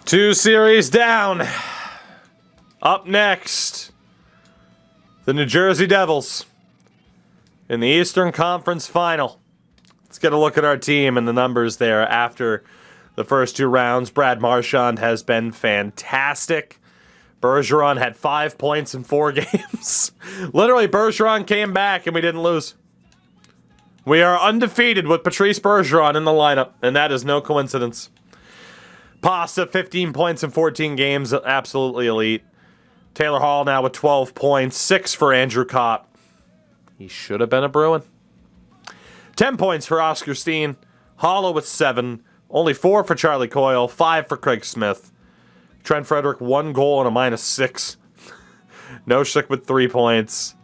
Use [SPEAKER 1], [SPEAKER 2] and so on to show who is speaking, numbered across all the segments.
[SPEAKER 1] 2 series down. Up next, the New Jersey Devils in the Eastern Conference Final. Let's get a look at our team and the numbers there after the first 2 rounds. Brad Marchand has been fantastic. Bergeron had 5 points in 4 games. Literally, Bergeron came back and we didn't lose. We are undefeated with Patrice Bergeron in the lineup, and that is no coincidence. Pasta, 15 points in 14 games, absolutely elite. Taylor Hall now with 12 points, 6 for Andrew Kopp. He should have been a Bruin. 10 points for Oscar Steen. Hollow with 7. Only 4 for Charlie Coyle, 5 for Craig Smith. Trent Frederick, 1 goal and a -6. Noshik with 3 points.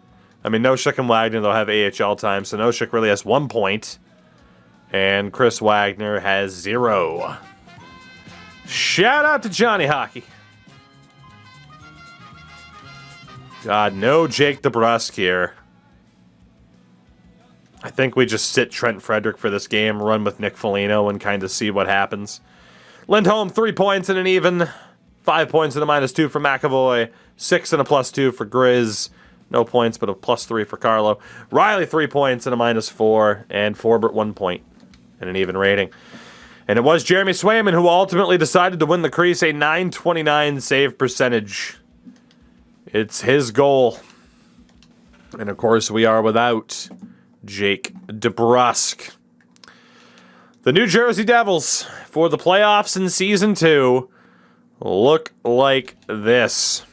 [SPEAKER 1] I mean, Noshik and Wagner, they'll have AHL time, so Noshik really has 1 point. And Chris Wagner has 0. Shout out to Johnny Hockey. God, no Jake DeBrusk here. I think we just sit Trent Frederick for this game, run with Nick Foligno, and kind of see what happens. Lindholm, 3 points and an even. 5 points and a -2 for McAvoy. 6 and a +2 for Grizz. No points, but a +3 for Carlo. Riley, 3 points and a -4. And Forbert, 1 point and an even rating. And it was Jeremy Swayman who ultimately decided to win the crease, a .929 save percentage. It's his goal. And of course, we are without Jake DeBrusk. The New Jersey Devils for the playoffs in Season 2 look like this.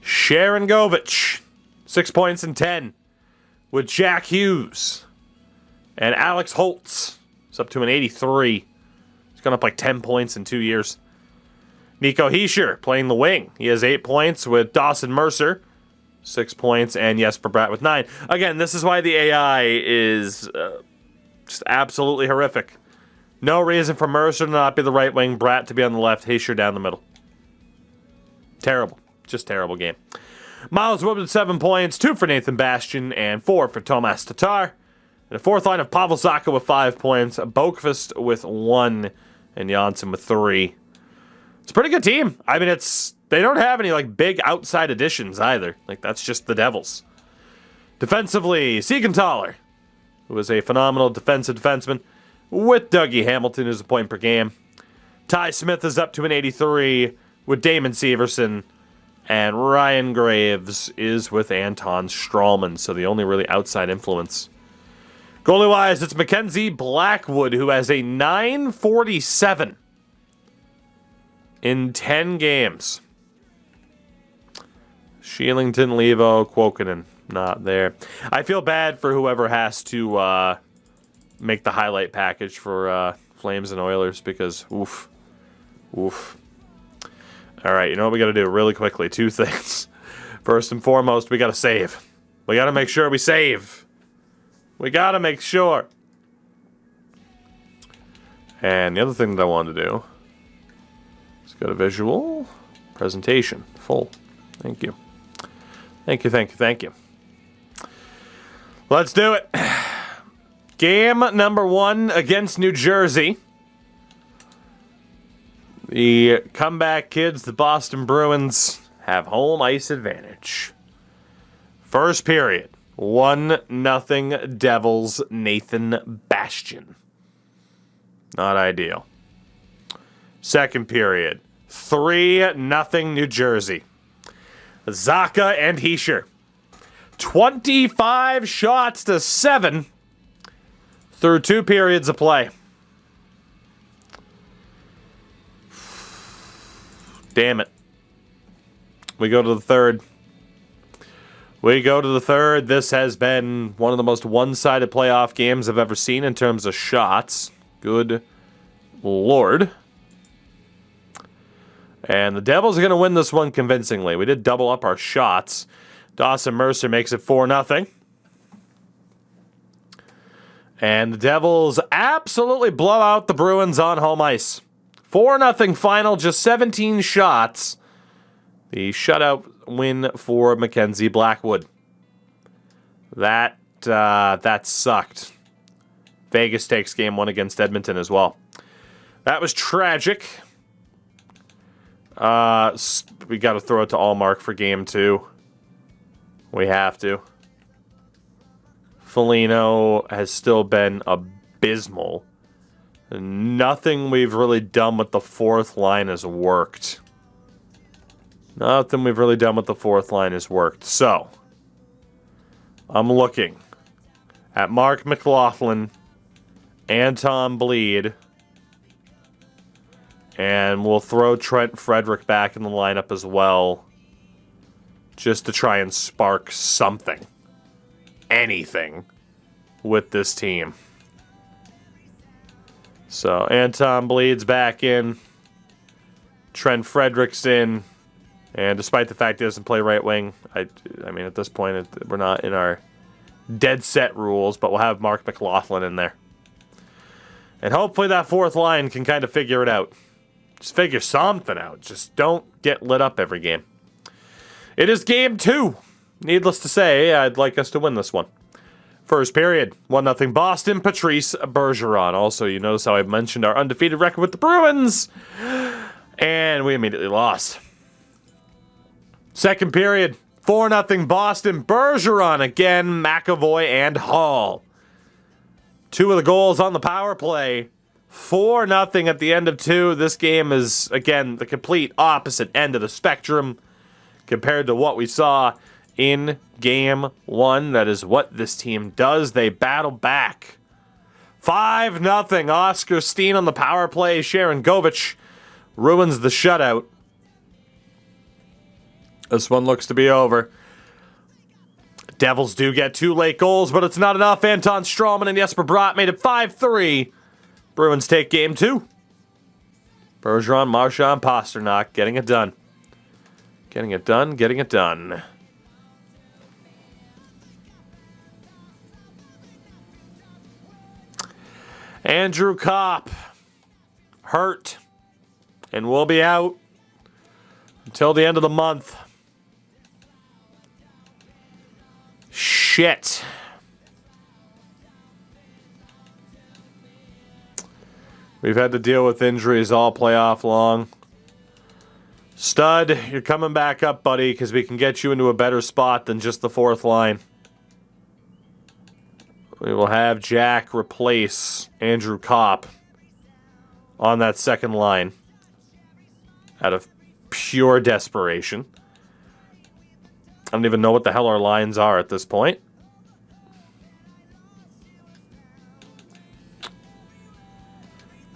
[SPEAKER 1] Sharon Govich, 6 points and 10, with Jack Hughes. And Alex Holtz is up to an 83. He's gone up like 10 points in 2 years. Nico Hischier playing the wing. He has 8 points with Dawson Mercer, 6 points, and Jesper Bratt with 9. Again, this is why the AI is just absolutely horrific. No reason for Mercer to not be the right wing, Bratt to be on the left, Hischier down the middle. Terrible. Just terrible game. Miles Wood with 7 points, 2 for Nathan Bastian, and 4 for Tomas Tatar. And a 4th line of Pavel Zacha with 5 points, Boqvist with 1, and Janssen with 3. It's a pretty good team. I mean, they don't have any like big outside additions either. Like, that's just the Devils. Defensively, Siegenthaler, who is a phenomenal defensive defenseman, with Dougie Hamilton, who's a point per game. Ty Smith is up to an 83, with Damon Severson. And Ryan Graves is with Anton Strawman, so the only really outside influence. Goalie-wise, it's Mackenzie Blackwood, who has a .947 in 10 games. Sheelington, Levo, Quokkanen, not there. I feel bad for whoever has to make the highlight package for Flames and Oilers, because oof. All right, you know what we got to do really quickly? 2 things. First and foremost, we got to save. We got to make sure we save. We got to make sure. And the other thing that I wanted to do is go to visual, presentation, full. Thank you. Thank you. Let's do it. Game number 1 against New Jersey. The comeback kids, the Boston Bruins, have home ice advantage. First period, 1-0 Devils, Nathan Bastian. Not ideal. Second period, 3-0 New Jersey. Zacha and Hischier. 25 shots to 7 through 2 periods of play. Damn it. We go to the third. This has been one of the most one-sided playoff games I've ever seen in terms of shots. Good Lord. And the Devils are going to win this one convincingly. We did double up our shots. Dawson Mercer makes it 4-0. And the Devils absolutely blow out the Bruins on home ice. 4-0 final, just 17 shots. The shutout win for Mackenzie Blackwood. That sucked. Vegas takes game 1 against Edmonton as well. That was tragic. We got to throw it to Allmark for game 2. We have to. Foligno has still been abysmal. Nothing we've really done with the fourth line has worked. Nothing we've really done with the fourth line has worked. So, I'm looking at Mark McLaughlin, Anton Bleed, and we'll throw Trent Frederick back in the lineup as well, just to try and spark something, anything, with this team. So, Anton Bleed's back in, Trent Frederick's in, and despite the fact he doesn't play right wing, I mean, at this point, we're not in our dead set rules, but we'll have Mark McLaughlin in there. And hopefully that fourth line can kind of figure it out. Just figure something out. Just don't get lit up every game. It is game 2. Needless to say, I'd like us to win this one. First period, 1-0 Boston, Patrice Bergeron. Also, you notice how I mentioned our undefeated record with the Bruins. And we immediately lost. Second period, 4-0 Boston, Bergeron again, McAvoy and Hall. 2 of the goals on the power play. 4-0 at the end of 2. This game is, again, the complete opposite end of the spectrum compared to what we saw in game 1. That is what this team does. They battle back. 5-0 Oscar Steen on the power play. Sharon Govich ruins the shutout. This one looks to be over. Devils do get 2 late goals, but it's not enough. Anton Strawman and Jesper Bratt made it 5-3. Bruins take game 2. Bergeron, Marchand, Pasternak getting it done. Getting it done, getting it done. Andrew Kopp, hurt, and will be out until the end of the month. Shit. We've had to deal with injuries all playoff long. Stud, you're coming back up, buddy, because we can get you into a better spot than just the fourth line. We will have Jack replace Andrew Kopp on that second line out of pure desperation. I don't even know what the hell our lines are at this point.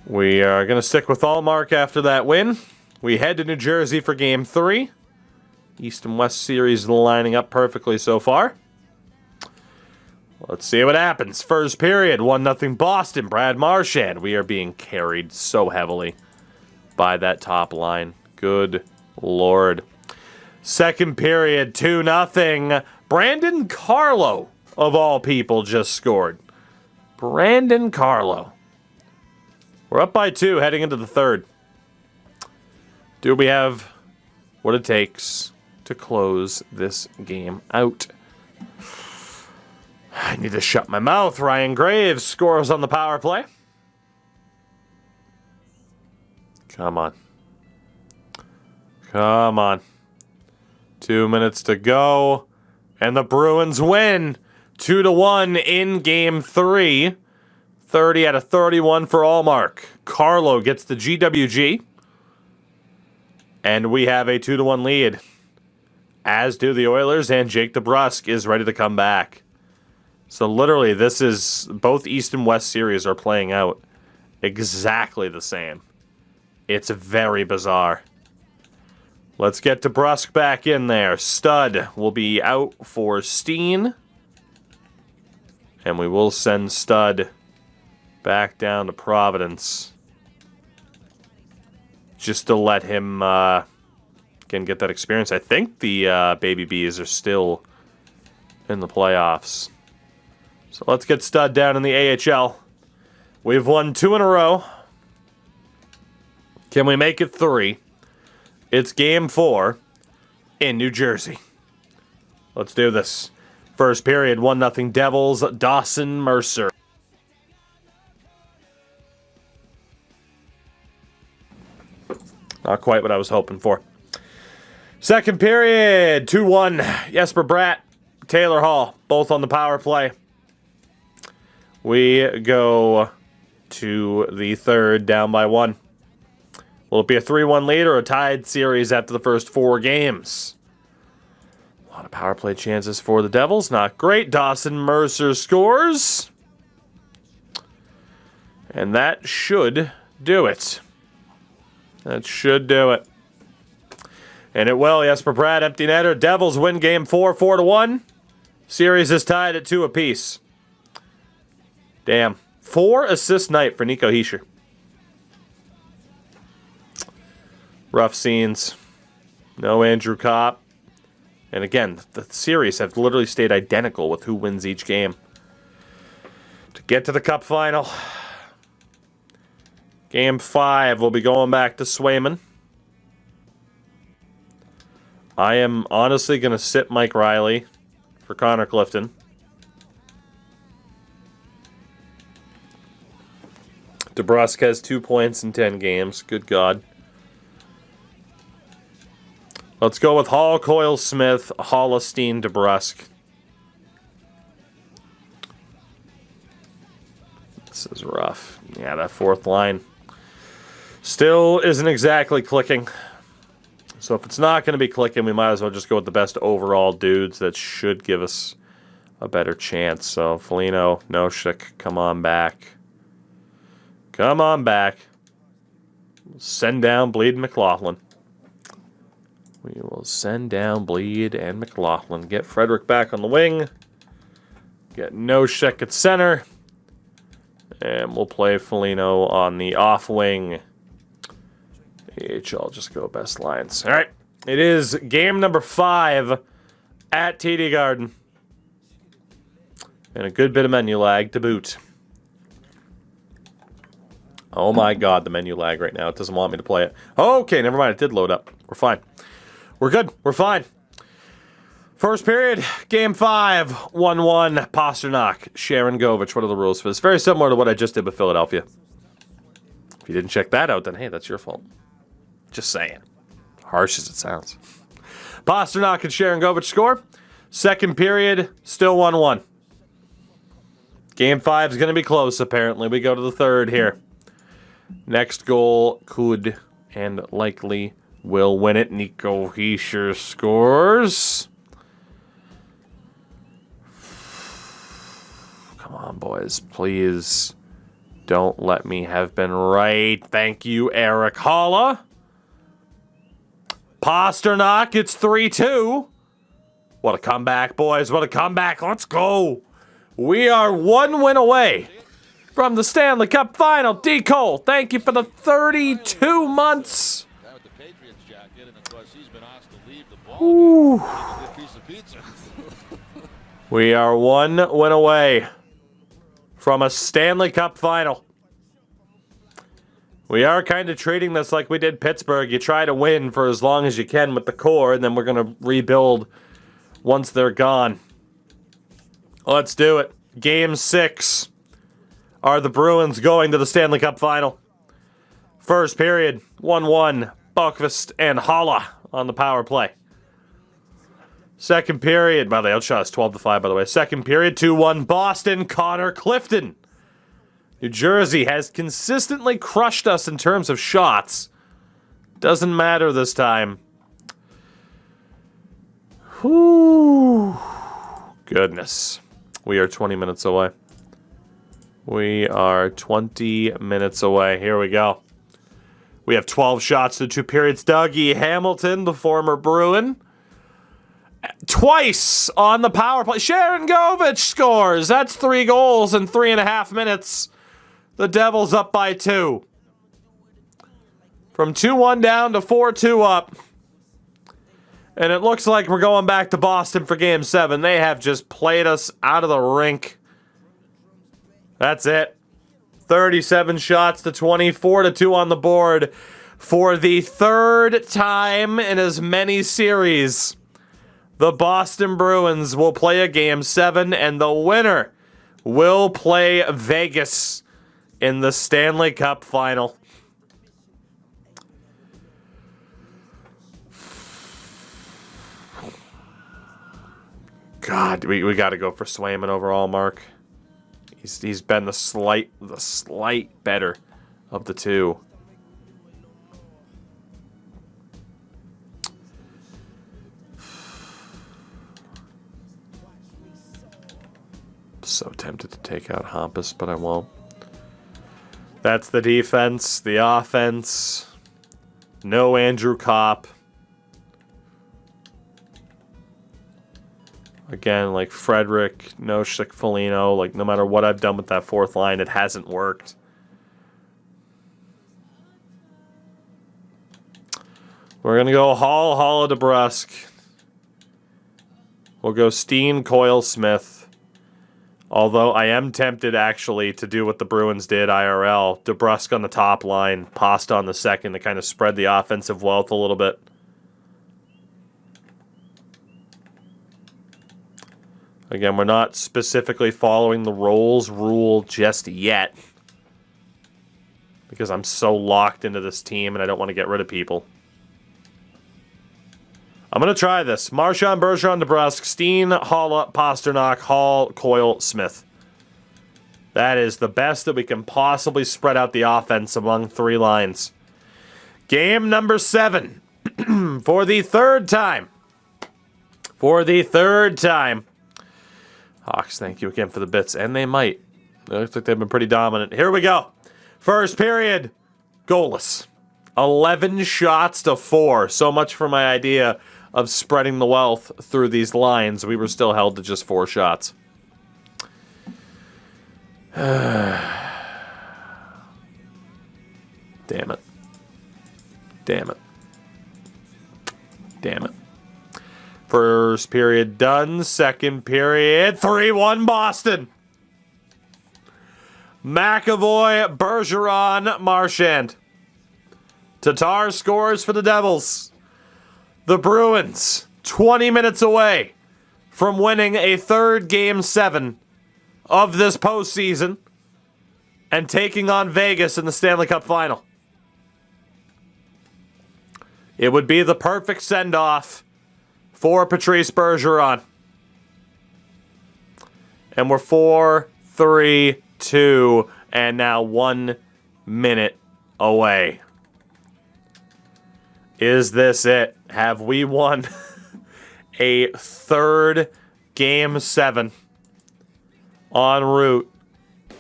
[SPEAKER 1] We are going to stick with Allmark after that win. We head to New Jersey for Game 3. East and West series lining up perfectly so far. Let's see what happens. First period, 1-0 Boston. Brad Marchand. We are being carried so heavily by that top line. Good Lord. Second period, 2-0. Brandon Carlo, of all people, just scored. Brandon Carlo. We're up by 2 heading into the third. Do we have what it takes to close this game out? I need to shut my mouth. Ryan Graves scores on the power play. Come on. Come on. 2 minutes to go. And the Bruins win 2-1 in Game 3. 30 out of 31 for Allmark. Carlo gets the GWG. And we have a 2-1 lead. As do the Oilers, and Jake DeBrusk is ready to come back. So literally, this is... both East and West series are playing out exactly the same. It's very bizarre. Let's get DeBrusk back in there. Stud will be out for Steen. And we will send Stud back down to Providence. Just to let him again get that experience. I think the Baby Bees are still in the playoffs. So let's get Stud down in the AHL. We've won 2 in a row. Can we make it 3? It's Game 4 in New Jersey. Let's do this. First period, 1-0 Devils, Dawson Mercer. Not quite what I was hoping for. Second period, 2-1. Jesper Bratt, Taylor Hall, both on the power play. We go to the third, down by 1. Will it be a 3-1 lead or a tied series after the first 4 games? A lot of power play chances for the Devils. Not great. Dawson Mercer scores. And that should do it. That should do it. And it will. Jesper Bratt, empty netter. Devils win game 4, 4-1. Series is tied at 2 apiece. Damn. 4-assist night for Nico Hischier. Rough scenes. No Andrew Kopp. And again, the series have literally stayed identical with who wins each game. To get to the Cup final. Game 5 will be going back to Swayman. I am honestly going to sit Mike Riley for Connor Clifton. DeBrusk has 2 points in 10 games. Good God. Let's go with Hall, Coyle, Smith, Hollistein, DeBrusk. This is rough. Yeah, that fourth line still isn't exactly clicking. So if it's not going to be clicking, we might as well just go with the best overall dudes that should give us a better chance. So Foligno, Noshik, come on back. Come on back. Send down Bleed and McLaughlin. We will send down Bleed and McLaughlin. Get Frederick back on the wing. Get Noshik at center. And we'll play Foligno on the off wing. AHL, just go best lines. All right. It is game number 5 at TD Garden. And a good bit of menu lag to boot. Oh my God, the menu lag right now. It doesn't want me to play it. Okay, never mind. It did load up. We're fine. We're good. We're fine. First period, game 5, 1-1. Pasternak, Sharon Govich. What are the rules for this? Very similar to what I just did with Philadelphia. If you didn't check that out, then hey, that's your fault. Just saying. Harsh as it sounds. Pasternak and Sharon Govich score. Second period, still 1-1. Game 5 is going to be close, apparently. We go to the third here. Next goal could and likely will win it. Nico Hischier scores. Come on, boys. Please don't let me have been right. Thank you, Eric Holla. Pasternak, it's 3-2. What a comeback, boys. What a comeback. Let's go. We are 1 win away from the Stanley Cup final. D. Cole, thank you for the 32 months. Ooh. We are 1 win away from a Stanley Cup final. We are kind of treating this like we did Pittsburgh. You try to win for as long as you can with the core, and then we're going to rebuild once they're gone. Let's do it. Game 6. Are the Bruins going to the Stanley Cup final? First period, 1-1. Bokvist and Holla on the power play. Second period, by the outshot is 12-5, by the way. Second period, 2-1. Boston, Connor Clifton. New Jersey has consistently crushed us in terms of shots. Doesn't matter this time. Whew. Goodness. We are 20 minutes away. We are 20 minutes away. Here we go. We have 12 shots to 2 periods. Dougie Hamilton, the former Bruin. Twice on the power play. Sharon Govich scores. That's 3 goals in 3.5 minutes. The Devils up by 2. From 2-1 down to 4-2 up. And it looks like we're going back to Boston for Game 7. They have just played us out of the rink. That's it. 37 shots to 20, 4-2 on the board. For the third time in as many series, the Boston Bruins will play a Game 7, and the winner will play Vegas in the Stanley Cup final. God, we got to go for Swayman overall, Mark. He's been the slight better of the two. So tempted to take out Hampus, but I won't. That's the defense. The offense. No Andrew Kopp. Again, like Frederick, no Foligno. Like, no matter what I've done with that fourth line, it hasn't worked. We're going to go Hall, DeBrusk. We'll go Steen, Coyle, Smith. Although I am tempted, actually, to do what the Bruins did, IRL. DeBrusk on the top line, Pasta on the second to kind of spread the offensive wealth a little bit. Again, we're not specifically following the roles rule just yet. Because I'm so locked into this team and I don't want to get rid of people. I'm going to try this. Marchand, Bergeron, DeBrusk, Steen, Hall, Pasternak, Hall, Coyle, Smith. That is the best that we can possibly spread out the offense among three lines. Game number 7. For the third time. For the third time. Hawks, thank you again for the bits. And they might. It looks like they've been pretty dominant. Here we go. First period. Goalless. 11 shots to 4. So much for my idea of spreading the wealth through these lines. We were still held to just 4 shots. Damn it. Damn it. Damn it. First period done. Second period. 3-1 Boston. McAvoy, Bergeron, Marchand. Tatar scores for the Devils. The Bruins, 20 minutes away from winning a third Game 7 of this postseason and taking on Vegas in the Stanley Cup Final. It would be the perfect send-off for Patrice Bergeron. And we're 4-3-2 and now 1 minute away. Is this it? Have we won a third Game 7 en route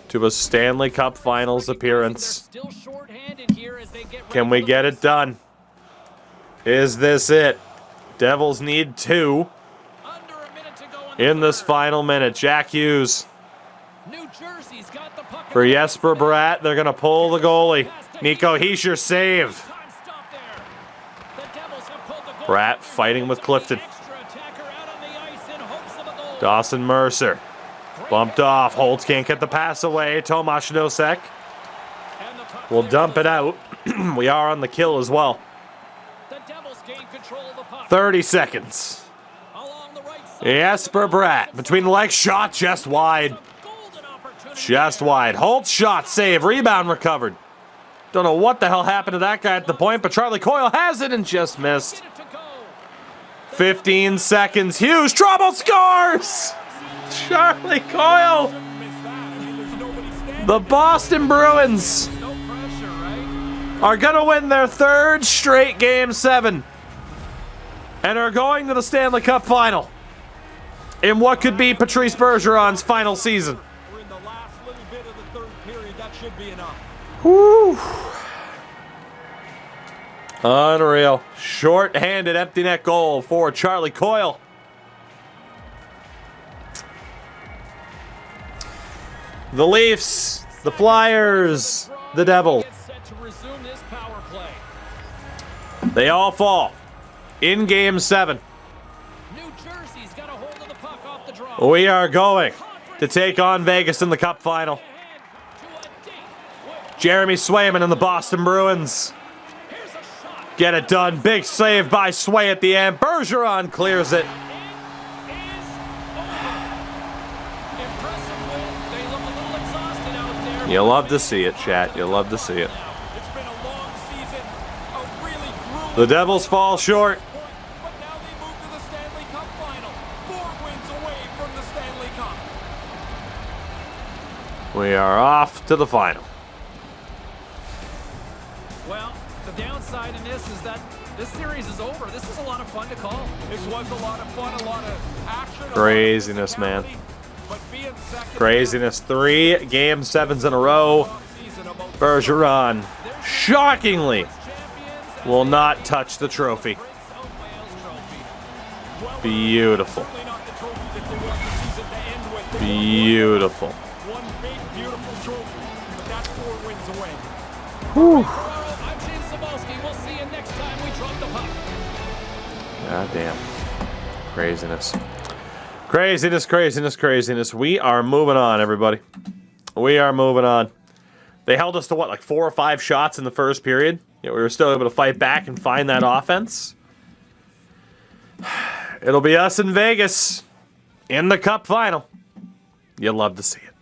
[SPEAKER 1] to a Stanley Cup Finals appearance? Can we get it done? Is this it? Devils need 2 in this final minute. Jack Hughes for Jesper Bratt. They're going to pull the goalie. Nico Hischier save. Bratt fighting with Clifton. Dawson Mercer. Bumped off. Holtz can't get the pass away. Tomas Nosek will dump it out. We are on the kill as well. 30 seconds. Jesper Bratt. Between the legs. Shot just wide. Just wide. Holtz shot. Save. Rebound recovered. Don't know what the hell happened to that guy at the point, but Charlie Coyle has it and just missed. 15 seconds. Hughes, trouble, scores! Charlie Coyle. The Boston Bruins are going to win their third straight Game 7 and are going to the Stanley Cup Final in what could be Patrice Bergeron's final season.
[SPEAKER 2] We're in the last little bit of the third period. That should be enough.
[SPEAKER 1] Whew. Unreal. Short-handed empty net goal for Charlie Coyle. The Leafs, the Flyers, the Devils. They all fall in Game 7. We are going to take on Vegas in the Cup Final. Jeremy Swayman and the Boston Bruins get it done. Big save by Sway at the end. Bergeron clears it. You love to see it, chat. You love to see it. The Devils fall short. We are off to the final.
[SPEAKER 2] Well, the downside in this is that this series is over. This was a lot of fun to call. This was a lot of fun, a lot of action.
[SPEAKER 1] Craziness, man.
[SPEAKER 2] But being second,
[SPEAKER 1] Craziness. 3 Game 7s in a row. Bergeron, shockingly, will not touch the trophy. Beautiful. Beautiful.
[SPEAKER 2] One big, beautiful trophy, but that's 4 wins away.
[SPEAKER 1] Whew.
[SPEAKER 2] I'm James Cebulski. We'll see you next time we drop the puck.
[SPEAKER 1] God damn. Craziness. Craziness, craziness, craziness. We are moving on, everybody. We are moving on. They held us to what, like 4 or 5 shots in the first period? Yet we were still able to fight back and find that offense. It'll be us in Vegas in the Cup final. You'll love to see it.